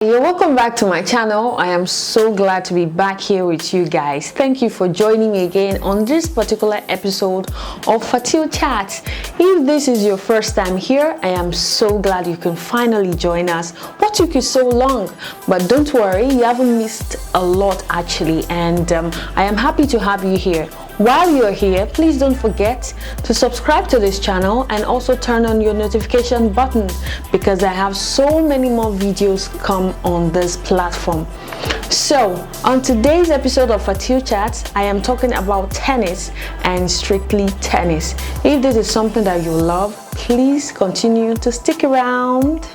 You're welcome back to my channel. I am so glad to be back here with you guys. Thank you for joining me again on this particular episode of Fertile Chats. If this is your first time here, I am so glad you can finally join us. What took you so long? But don't worry, you haven't missed a lot actually, and I am happy to have you here. While you're here, please don't forget to subscribe to this channel and also turn on your notification button because I have so many more videos come on this platform. So, on today's episode of Fertile Chats, I am talking about tennis and strictly tennis. If this is something that you love, please continue to stick around.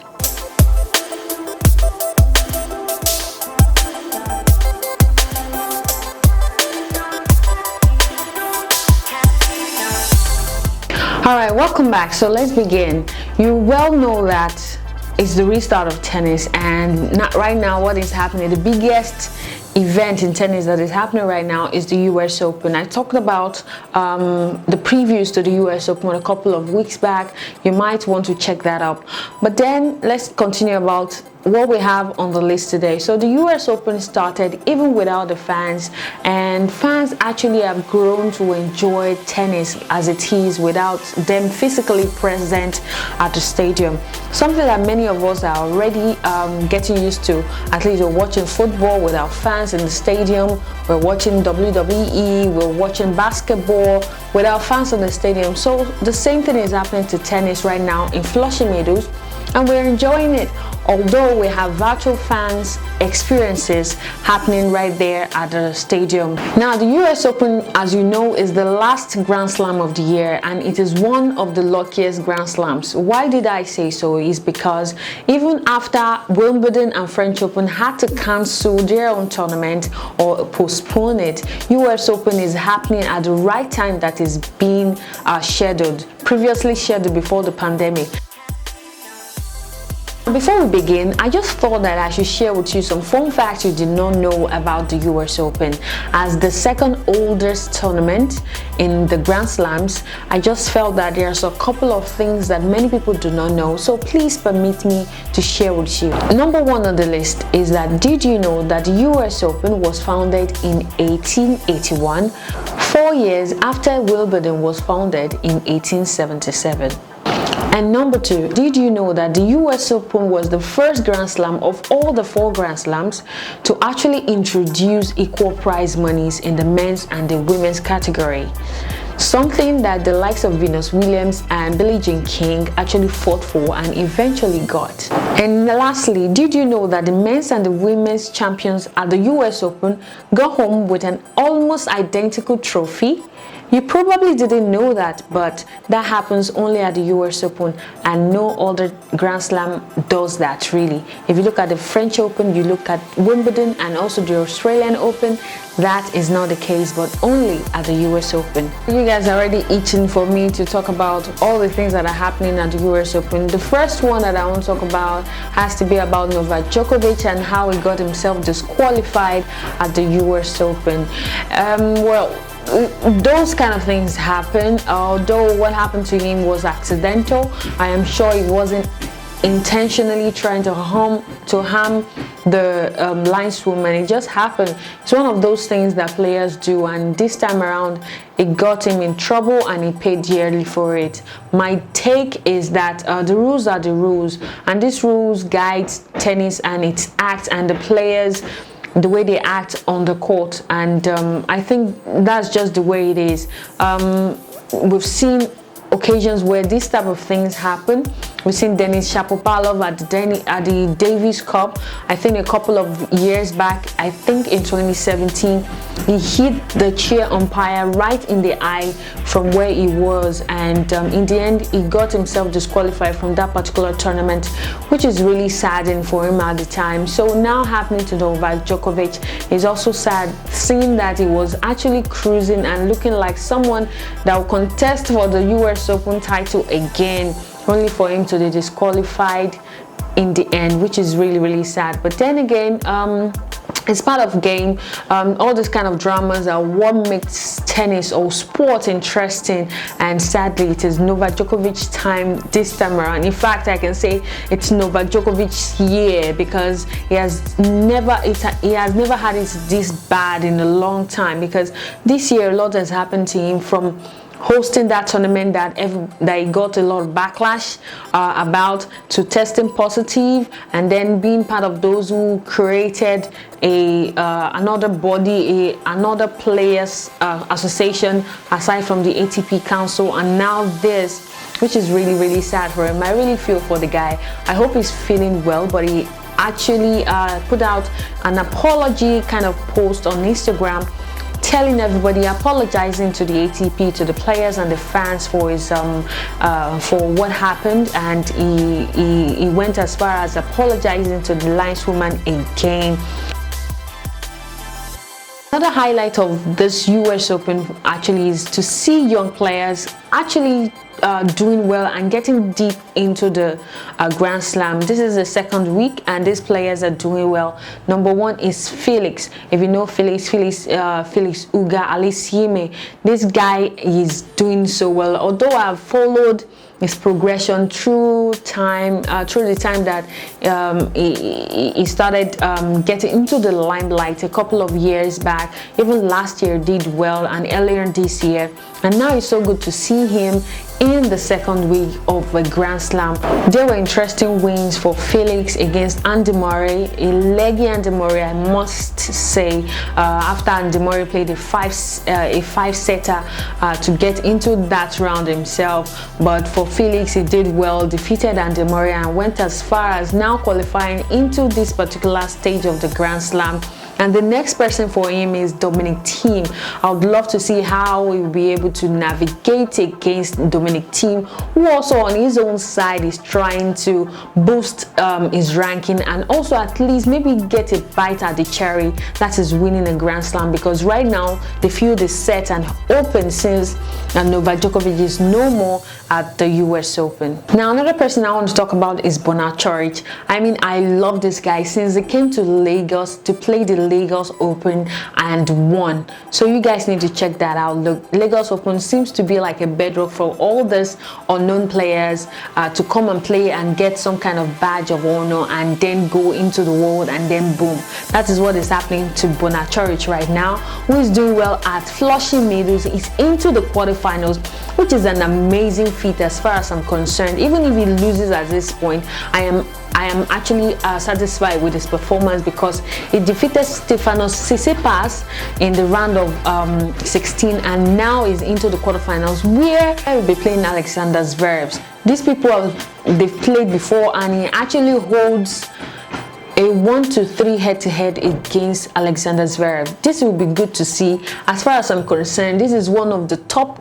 Alright, welcome back. So let's begin. You well know that it's the restart of tennis, and right now what is happening, the biggest event in tennis that is happening right now is the US Open. I talked about the previews to the US Open a couple of weeks back. You might want to check that up. But then let's continue about what we have on the list today. So the US Open started even without the fans, and fans actually have grown to enjoy tennis as it is without them physically present at the stadium. Something that many of us are already getting used to. At least we're watching football without fans in the stadium, we're watching WWE, we're watching basketball without fans in the stadium. So the same thing is happening to tennis right now in Flushing Meadows, and we're enjoying it, although we have virtual fans experiences happening right there at the stadium. Now the US Open, as you know, is the last Grand Slam of the year, and it is one of the luckiest Grand Slams. Why did I say so? Is because even after Wimbledon and French Open had to cancel their own tournament or postpone it, US Open is happening at the right time that is being previously scheduled before the pandemic. Before we begin, I just thought that I should share with you some fun facts you did not know about the US Open. As the second oldest tournament in the Grand Slams, I just felt that there's a couple of things that many people do not know, so please permit me to share with you. Number one on the list is that did you know that the US Open was founded in 1881, 4 years after Wimbledon was founded in 1877? And number two, did you know that the US Open was the first Grand Slam of all the 4 Grand Slams to actually introduce equal prize monies in the men's and the women's category? Something that the likes of Venus Williams and Billie Jean King actually fought for and eventually got. And lastly, did you know that the men's and the women's champions at the US Open got home with an almost identical trophy? You probably didn't know that, but that happens only at the US Open, and no other Grand Slam does that really. If you look at the French Open, you look at Wimbledon and also the Australian Open, that is not the case, but only at the US Open. You guys are already itching for me to talk about all the things that are happening at the US Open. The first one that I want to talk about has to be about Novak Djokovic and how he got himself disqualified at the US Open. Those kind of things happen, although what happened to him was accidental. I am sure he wasn't intentionally trying to harm the lineswoman. It just happened. It's one of those things that players do, and this time around it got him in trouble and he paid dearly for it. My take is that the rules are the rules, and these rules guide tennis and its acts and the players, the way they act on the court, and I think that's just the way it is. We've seen occasions where this type of things happen. We've seen Denis Shapovalov at the Davis Cup, I think a couple of years back, I think in 2017, he hit the chair umpire right in the eye from where he was, and in the end he got himself disqualified from that particular tournament, which is really saddening for him at the time. So now happening to Novak Djokovic is also sad, seeing that he was actually cruising and looking like someone that will contest for the US Open title again, only for him to be disqualified in the end, which is really, really sad. But then again, It's part of game. All these kind of dramas are what makes tennis or sport interesting, and sadly it is Novak Djokovic's time this time around. In fact, I can say it's Novak Djokovic's year, because he has never had it this bad in a long time, because this year a lot has happened to him, from hosting that tournament that he got a lot of backlash about, to testing positive, and then being part of those who created another body, another players association aside from the ATP Council, and now this, which is really, really sad for him. I really feel for the guy. I hope he's feeling well, but he actually put out an apology kind of post on Instagram, telling everybody, apologizing to the ATP, to the players and the fans for his for what happened, and he went as far as apologizing to the lineswoman again. Another highlight of this US Open actually is to see young players actually doing well and getting deep into the Grand Slam. This is the second week and these players are doing well. Number one is Felix. If you know Felix Uga Aliassime, this guy is doing so well. Although I've followed his progression through the time that he started getting into the limelight a couple of years back. Even last year did well, and earlier this year, and now it's so good to see him in the second week of a Grand Slam. There were interesting wins for Felix against Andy Murray, a leggy Andy Murray, I must say, after Andy Murray played a five-setter to get into that round himself. But for Felix, he did well, defeated Andy Murray, and went as far as now qualifying into this particular stage of the Grand Slam. And the next person for him is Dominic Thiem. I would love to see how he will be able to navigate against Dominic Thiem, who also on his own side is trying to boost his ranking, and also at least maybe get a bite at the cherry, that is winning a Grand Slam, because right now the field is set and open since Novak Djokovic is no more at the US Open. Now another person I want to talk about is Bonachoric. I mean, I love this guy since he came to Lagos to play the Lagos Open and won. So you guys need to check that out. The Lagos Open seems to be like a bedrock for all these unknown players to come and play and get some kind of badge of honor and then go into the world, and then boom, that is what is happening to Bonachoric right now, who is doing well at Flushing Meadows. He's into the quarterfinals, which is an amazing feat as far as I'm concerned. Even if he loses at this point, I am actually satisfied with his performance, because he defeated Stefanos Tsitsipas in the round of 16, and now is into the quarterfinals, where he will be playing Alexander Zverev. These people they've played before, and he actually holds a 1-3 head-to-head against Alexander Zverev. This will be good to see. As far as I'm concerned, this is one of the top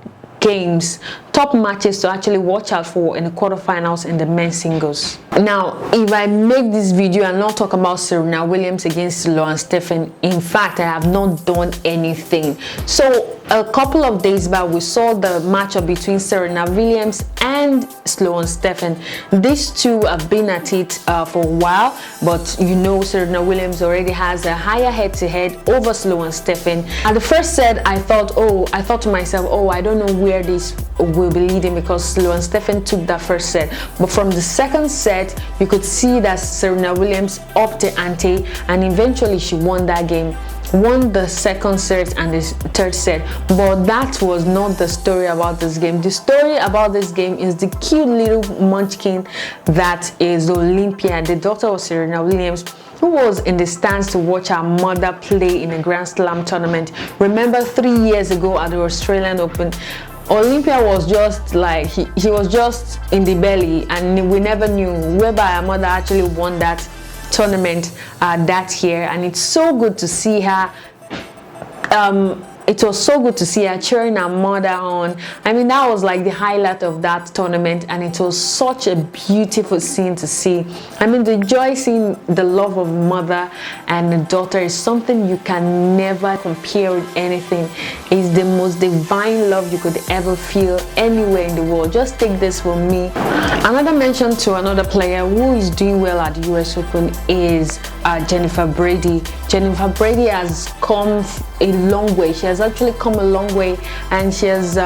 matches to actually watch out for in the quarterfinals in the men's singles. Now, if I make this video and not talk about Serena Williams against Sloane Stephens, in fact, I have not done anything. So a couple of days back, we saw the matchup between Serena Williams and Sloane Stephens. These two have been at it for a while, but you know Serena Williams already has a higher head-to-head over Sloane Stephens. At the first set, I thought to myself, oh, I don't know where this will be leading, because Sloane Stephens took that first set. But from the second set, you could see that Serena Williams upped the ante, and eventually she won that game. Won the second set and the third set. But that was not the story about this game. The story about this game is the cute little munchkin that is Olympia, the daughter of Serena Williams, who was in the stands to watch her mother play in a Grand Slam tournament. Remember 3 years ago at the Australian Open, Olympia was just like, he was just in the belly, and we never knew, whereby her mother actually won that tournament that year. And it's so good to see her it was so good to see her cheering her mother on. I mean, that was like the highlight of that tournament, and it was such a beautiful scene to see. I mean, the joy seeing the love of mother and a daughter is something you can never compare with anything. It's the most divine love you could ever feel anywhere in the world. Just take this from me. Another mention to another player who is doing well at the US Open is Jennifer Brady. Jennifer Brady has come a long way. She has actually come a long way, and she has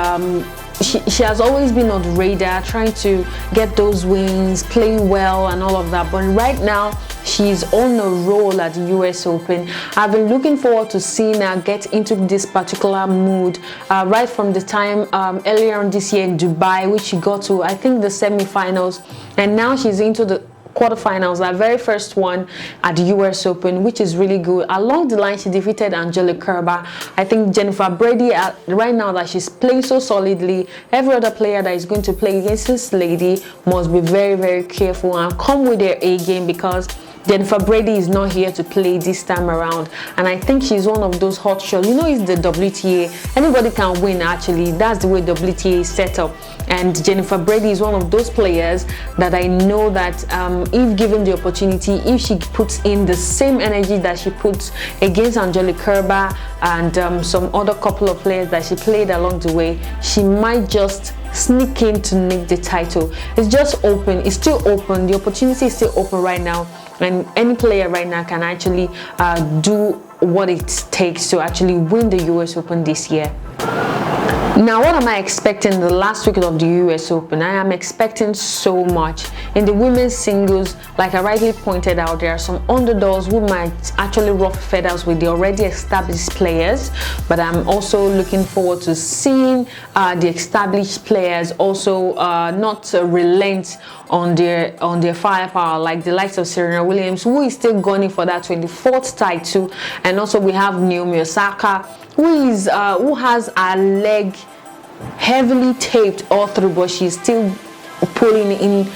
always been on the radar, trying to get those wins, play well and all of that. But right now she's on a roll at the US Open. I've been looking forward to seeing her get into this particular mood right from the time earlier on this year in Dubai, which she got to, I think, the semi-finals, and now she's into the quarterfinals, our very first one at the US Open, which is really good. Along the line, she defeated Angelique Kerber. I think Jennifer Brady, right now that she's playing so solidly, every other player that is going to play against this lady must be very, very careful and come with their A game, because Jennifer Brady is not here to play this time around, and I think she's one of those hot shots. You know, it's the WTA. Anybody can win, actually. That's the way WTA is set up. And Jennifer Brady is one of those players that I know that if given the opportunity, if she puts in the same energy that she puts against Angelique Kerber and some other couple of players that she played along the way, she might just sneak in to nick the title. It's just open. It's still open. The opportunity is still open right now, and any player right now can actually do what it takes to actually win the US Open this year. Now, what am I expecting the last week of the US Open? I am expecting so much. In the women's singles, like I rightly pointed out, there are some underdogs who might actually ruffle feathers with the already established players, but I'm also looking forward to seeing the established players also not relent on their firepower, like the likes of Serena Williams, who is still gunning for that 24th title, and also we have Naomi Osaka, who has a leg heavily taped all through, but she's still putting in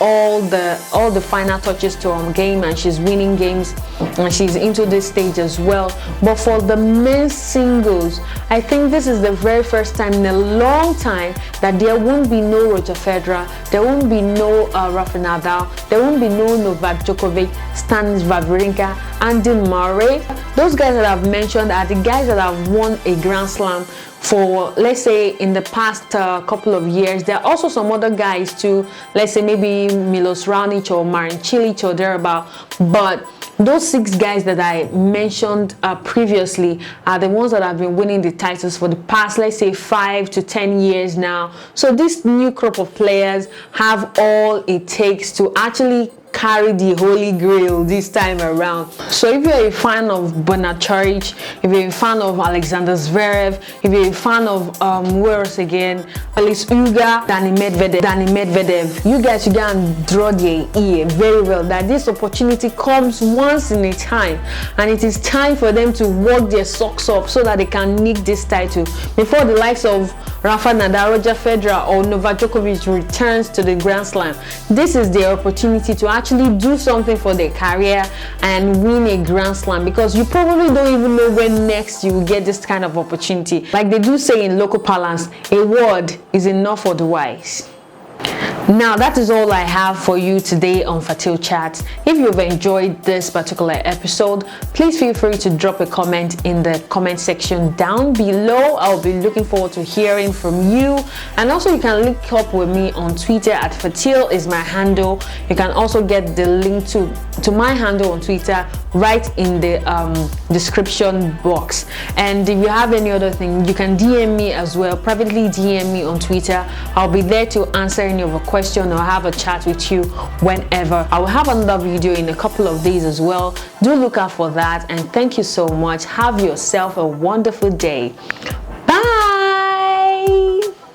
all the final touches to her game, and she's winning games, and she's into this stage as well. But for the men's singles, I think this is the very first time in a long time that there won't be no Roger Federer, there won't be no Rafael Nadal, there won't be no Novak Djokovic, Stanis Wawrinka, Andy Murray. Those guys that I've mentioned are the guys that have won a Grand Slam for, let's say, in the past couple of years. There are also some other guys too, let's say maybe Milos Raonic or Marin Cilic or thereabout, but those 6 guys that I mentioned previously are the ones that have been winning the titles for the past, let's say, 5 to 10 years now. So this new crop of players have all it takes to actually carry the holy grail this time around. So if you're a fan of Bernard Charic, if you're a fan of Alexander Zverev, if you're a fan of where else again, Alex Uga, Danny Medvedev, you guys should go and draw their ear very well that this opportunity comes once in a time, and it is time for them to work their socks up so that they can nick this title before the likes of Rafa Nadal, Roger Federer or Novak Djokovic returns to the Grand Slam. This is their opportunity to actually do something for their career and win a Grand Slam, because you probably don't even know when next you will get this kind of opportunity. Like they do say in local parlance, a word is enough for the wise. Now, that is all I have for you today on Fertile Chat. If you've enjoyed this particular episode, please feel free to drop a comment in the comment section down below. I'll be looking forward to hearing from you. And also, you can link up with me on Twitter at Fertile is my handle. You can also get the link to my handle on Twitter right in the description box. And if you have any other thing, you can DM me as well. Privately DM me on Twitter. I'll be there to answer any of your questions or have a chat with you whenever. I will have another video in a couple of days as well. Do look out for that, and thank you so much. Have yourself a wonderful day.